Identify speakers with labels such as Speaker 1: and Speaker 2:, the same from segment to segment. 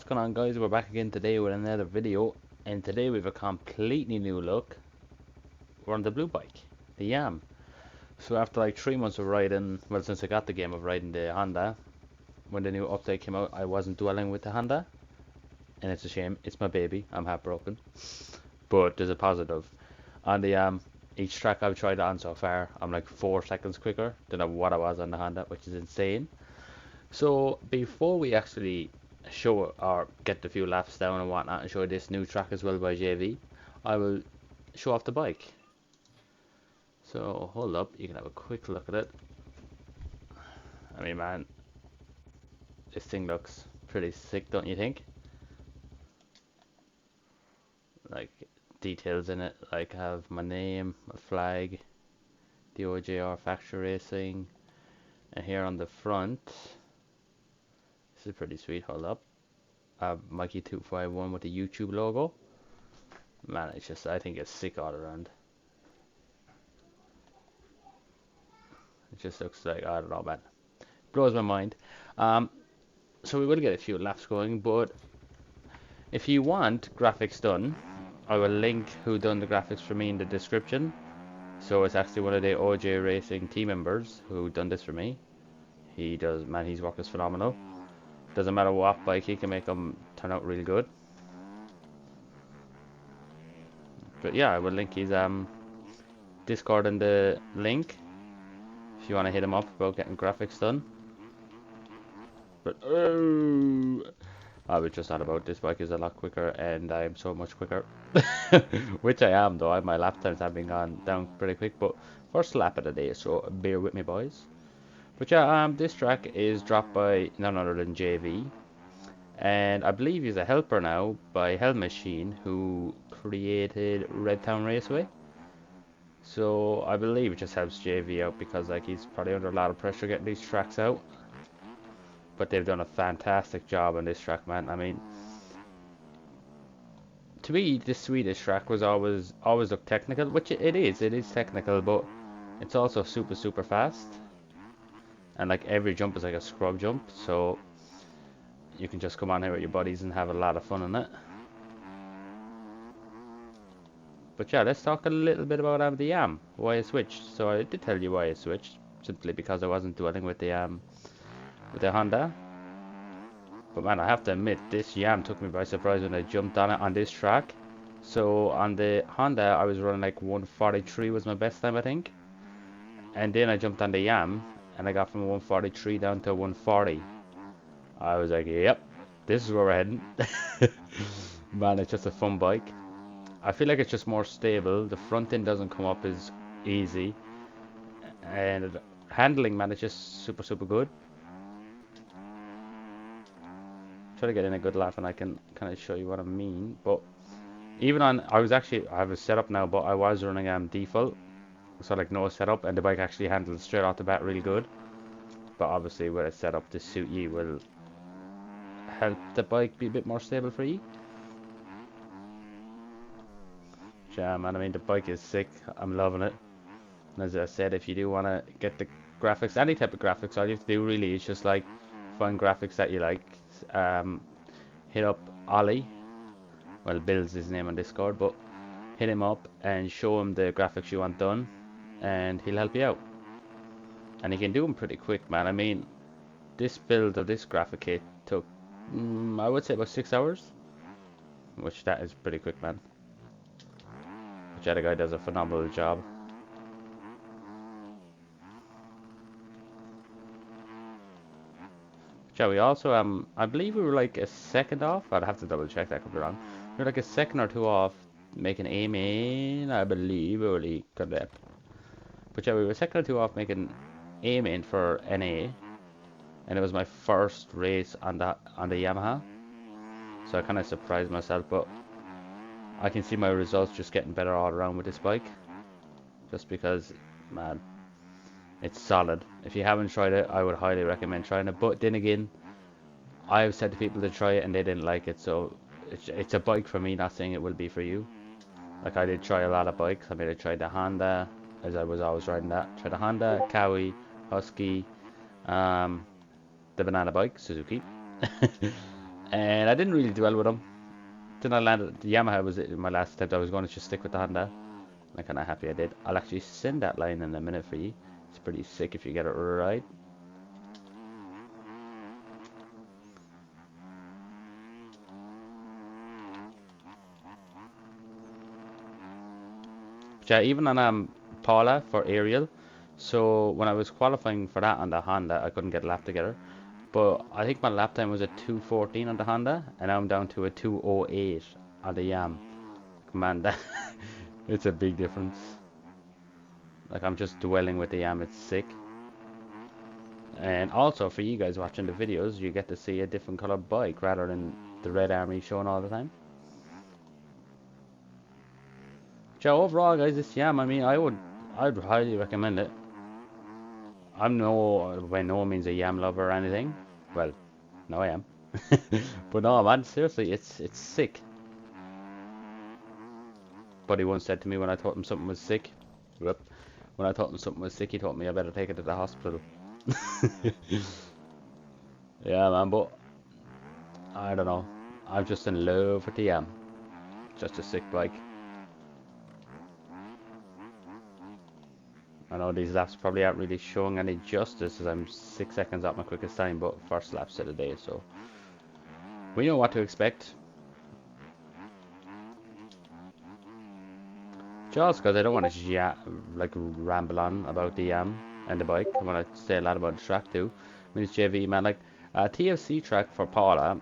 Speaker 1: going on, guys? We're back again today with another video, and today we have a completely new look. We're on the blue bike, the Yam. So after like 3 months of riding, well, since I got the game of riding the Honda, when the new update came out, I wasn't dwelling with the Honda, and it's a shame. It's my baby. I'm heartbroken, but there's a positive. On the Yam, each track I've tried on so far, I'm like 4 seconds quicker than what I was on the Honda, which is insane. So before we actually show or get the few laps down and whatnot and show this new track as well by JV, I will show off the bike. So hold up, you can have a quick look at it. I mean, man, this thing looks pretty sick, don't you think? Like, details in it, like I have my name, my flag, the OJR Factory Racing, and here on the front, this is pretty sweet. Hold up, Mikey251 with the YouTube logo. Man, it's just, I think it's sick all around. It just looks like, I don't know, man, blows my mind. So we will get a few laps going, but if you want graphics done, I will link who done the graphics for me in the description. So it's actually one of the OJ Racing team members who done this for me. He does, man, his work is phenomenal. Doesn't matter what bike, he can make them turn out really good. But yeah, I will link his Discord in the link if you want to hit him up about getting graphics done. But I was just on about this bike is a lot quicker, and I am so much quicker. Which I am, though. My lap times have been gone down pretty quick, but first lap of the day, so bear with me, boys. But yeah, this track is dropped by none other than JV, and I believe he's a helper now by Hell Machine, who created Red Town Raceway. So I believe it just helps JV out because like he's probably under a lot of pressure getting these tracks out. But they've done a fantastic job on this track, man. I mean, to me, this Swedish track was always looked technical, which it is. It is technical, but it's also super fast. And like every jump is like a scrub jump, so you can just come on here with your buddies and have a lot of fun in it. But yeah, let's talk a little bit about the Yam, why I switched. So I did tell you why I switched, simply because I wasn't dwelling with the Honda. But man, I have to admit, this Yam took me by surprise when I jumped on it on this track. So on the Honda, I was running like 143 was my best time, I think. And then I jumped on the Yam, and I got from 143 down to 140. I was like, yep, this is where we're heading. Man, it's just a fun bike. I feel like it's just more stable. The front end doesn't come up as easy. And handling, man, it's just super good. Try to get in a good lap and I can kind of show you what I mean. But even on, I have a setup now, but I was running default, so like no setup, and the bike actually handles straight off the bat really good. But obviously with a setup to suit you will help the bike be a bit more stable for you. Yeah, man, I mean the bike is sick. I'm loving it. And as I said, if you do want to get the graphics, any type of graphics, all you have to do really is just like find graphics that you like. Hit up Ollie, well, Bill's his name on Discord, but hit him up and show him the graphics you want done, and he'll help you out. And he can do them pretty quick, man. I mean, this build of this graphic kit took, I would say about 6 hours, which that is pretty quick, man. Which other guy does a phenomenal job. Yeah, we also I believe we were like a second off. I'd have to double check that, could be wrong. We were like a second or two off making aim in, I believe, really good there. But yeah, we were a second or two off making aim in for NA, and it was my first race on the Yamaha. So I kind of surprised myself, but I can see my results just getting better all around with this bike. Just because, man, it's solid. If you haven't tried it, I would highly recommend trying it. But then again, I've said to people to try it and they didn't like it, so it's a bike for me, not saying it will be for you. Like, I did try a lot of bikes. I mean, I tried the Honda, as I was always riding that. Tried the Honda, Kawi, Husky, the banana bike, Suzuki. And I didn't really do well with them. Then I landed, the Yamaha was my last attempt. I was going to just stick with the Honda. I'm kind of happy I did. I'll actually send that line in a minute for you. It's pretty sick if you get it right. But yeah, even on Paula for aerial. So when I was qualifying for that on the Honda, I couldn't get a lap together. But I think my lap time was a 2:14 on the Honda, and now I'm down to a 2:08 on the Yam. Man, that it's a big difference. Like I'm just dwelling with the Yam, it's sick. And also for you guys watching the videos, you get to see a different color bike rather than the red army showing all the time. So overall, guys, this Yam, I mean, I'd highly recommend it. I'm no by no means a Yam lover or anything. Well, no, I am. But no, man, seriously, it's sick. Buddy once said to me when I told him something was sick, whoop, when I told him something was sick, he told me I better take it to the hospital. Yeah, man, but I don't know. I'm just in love with the Yam. Just a sick bike. I know these laps probably aren't really showing any justice as I'm 6 seconds off my quickest time, but first laps of the day, so we know what to expect. Just because I don't want to like ramble on about the and the bike. I want to say a lot about the track too. I mean, it's JV, man. Like TFC track for Paula.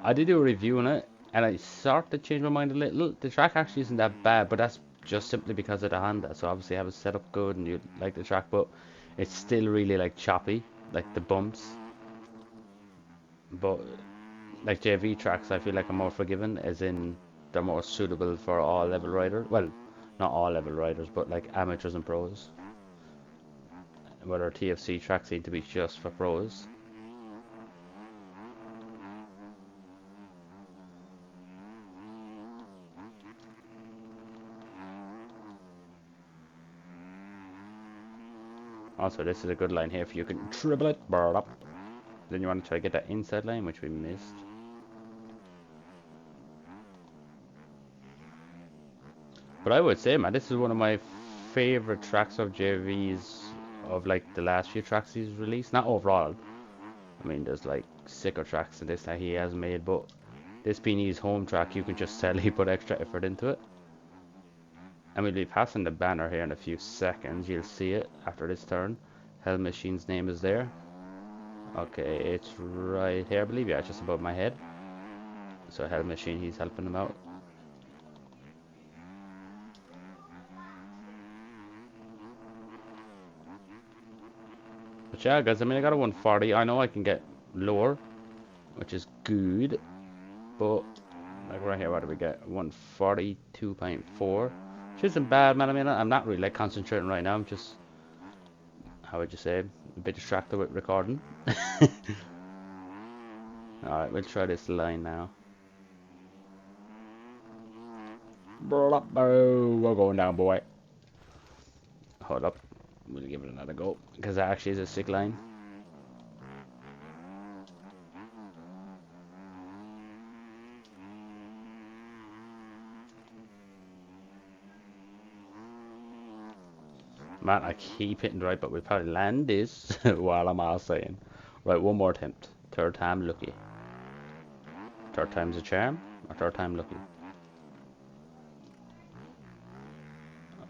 Speaker 1: I did do a review on it, and I sort of changed my mind a little. The track actually isn't that bad, but that's just simply because of the Honda. So obviously I have it set up good, and you like the track, but it's still really like choppy, like the bumps. But like JV tracks, I feel like I'm more forgiven, as in they're more suitable for all level riders. Well, not all level riders, but like amateurs and pros. Whether TFC tracks seem to be just for pros. Also, this is a good line here if you can dribble it. Then you want to try to get that inside line, which we missed. But I would say, man, this is one of my favorite tracks of JV's, of like the last few tracks he's released. Not overall. I mean, there's like sicker tracks than this that he has made, but this being his home track, you can just tell he put extra effort into it. And we'll be passing the banner here in a few seconds. You'll see it after this turn. Hell Machine's name is there. Okay, it's right here, I believe. Yeah, just above my head. So Hell Machine, he's helping him out. But yeah, guys, I mean, I got a 140. I know I can get lower, which is good. But like right here, what do we get? 142.4, which isn't bad, man. I mean, I'm not really like concentrating right now. I'm just, how would you say, a bit distracted with recording. Alright, we'll try this line now. We're going down, boy. Hold up. We'll give it another go, because that actually is a sick line. Man, I keep hitting the right, but we'll probably land this while I'm all saying. Right, one more attempt. Third time lucky. Third time's a charm, or third time lucky.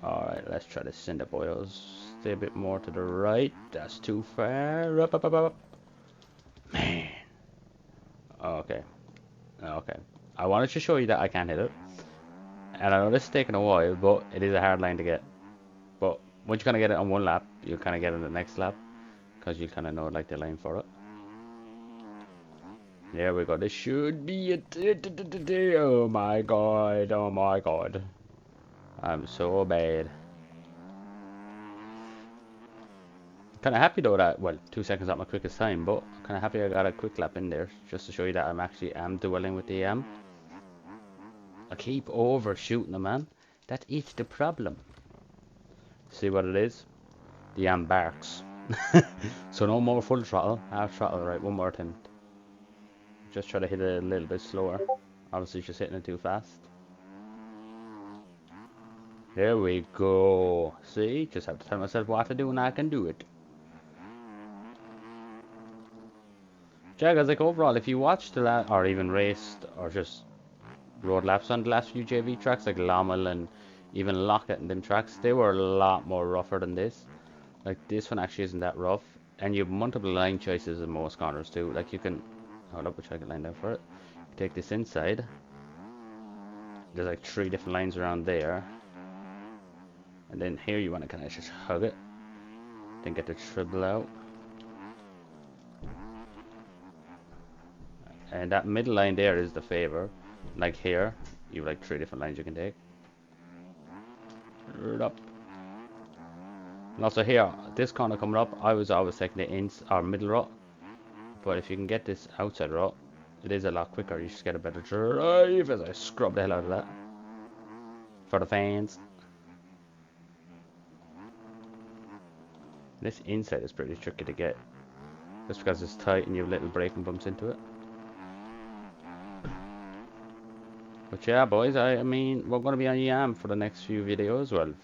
Speaker 1: Alright, let's try to send it, boys. Stay a bit more to the right. That's too far. Up, up, up, up. Man. Okay. Okay. I wanted to show you that I can hit it. And I know this is taking a while, but it is a hard line to get. But once you kind of get it on one lap, you'll kind of get it on the next lap. Because you kind of know like the line for it. There we go. This should be it. Oh my god. Oh my god. I'm so bad. Kind of happy though that, well, 2 seconds at my quickest time, but kind of happy I got a quick lap in there just to show you that I'm actually dwelling with the I keep overshooting the man. That is the problem. See what it is? The barks. So no more full throttle, half throttle. Right, one more attempt. Just try to hit it a little bit slower. Obviously just hitting it too fast. There we go. See, just have to tell myself what to do and I can do it. Yeah, guys, like overall, if you watched the last, or even raced, or just road laps on the last few JV tracks, like Lommel and even Lockett and them tracks, they were a lot more rougher than this. Like, this one actually isn't that rough. And you have multiple line choices in most corners too. Like, you can, hold up, which I can line down for it. Take this inside. There's like 3 different lines around there. And then here you want to kind of just hug it. Then get the treble out. And that middle line there is the favor. Like here, you have like 3 different lines you can take. Up. And also here, this corner coming up, I was always taking the ins or middle rut. But if you can get this outside rut, it is a lot quicker. You just get a better drive as I scrub the hell out of that. For the fans. This inside is pretty tricky to get. Just because it's tight and you have little braking bumps into it. But yeah, boys, I mean, we're going to be on Yam for the next few videos. Well,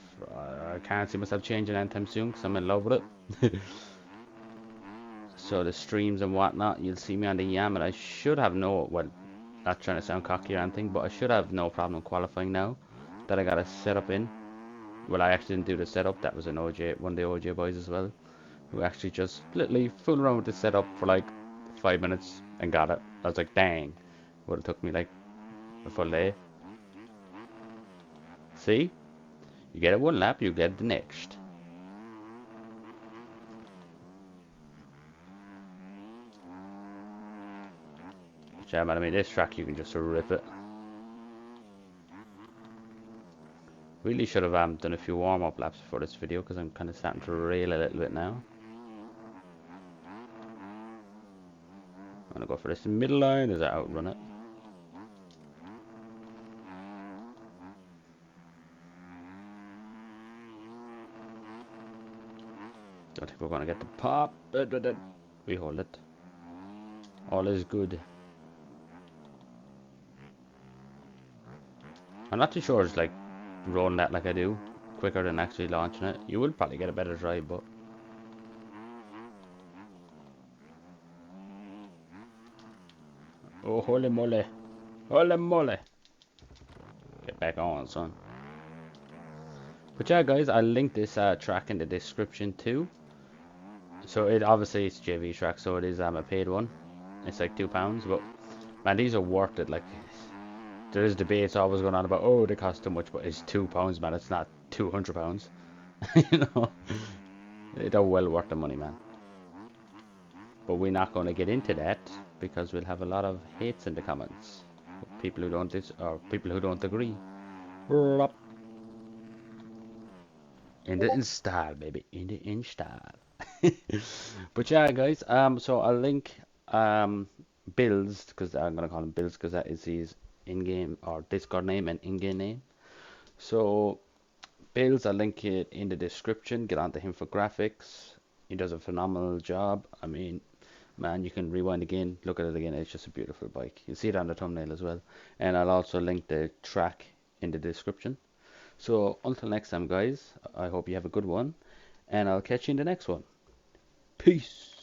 Speaker 1: I can't see myself changing anytime soon because I'm in love with it. So the streams and whatnot, you'll see me on the Yam, and I should have no, well, not trying to sound cocky or anything, but I should have no problem qualifying now that I got a setup in. Well, I actually didn't do the setup. That was an OJ, one of the OJ boys as well, who actually just literally fooled around with the setup for like 5 minutes and got it. I was like, dang, would have took me like a full day. See? You get it one lap, you get the next. Yeah, man, I mean, this track, you can just rip it. Really should have done a few warm-up laps for this video, because I'm kind of starting to rail a little bit now. I'm going to go for this middle line as I outrun it. Don't think we're going to get the pop. We hold it. All is good. I'm not too sure it's like rolling that like I do quicker than actually launching it. You will probably get a better drive, but oh, holy moly. Holy moly. Get back on, son. But yeah, guys, I'll link this track in the description too. So it obviously it's JV track, so it is a paid one. It's like £2, but man, these are worth it. Like, there is debates always going on about, oh, they cost too much, but it's £2, man. It's not £200. You know, they're well worth the money, man. But we're not going to get into that because we'll have a lot of hates in the comments. People who don't or people who don't agree. In the install, baby, in the install. But yeah, guys, so I'll link Bills, because I'm gonna call him Bills because that is his in-game or Discord name and in-game name. So Bills, I'll link it in the description. Get onto him for graphics. He does a phenomenal job. I mean, man, you can rewind again, look at it again. It's just a beautiful bike. You'll see it on the thumbnail as well. And I'll also link the track in the description. So until next time, guys, I hope you have a good one, and I'll catch you in the next one. Peace.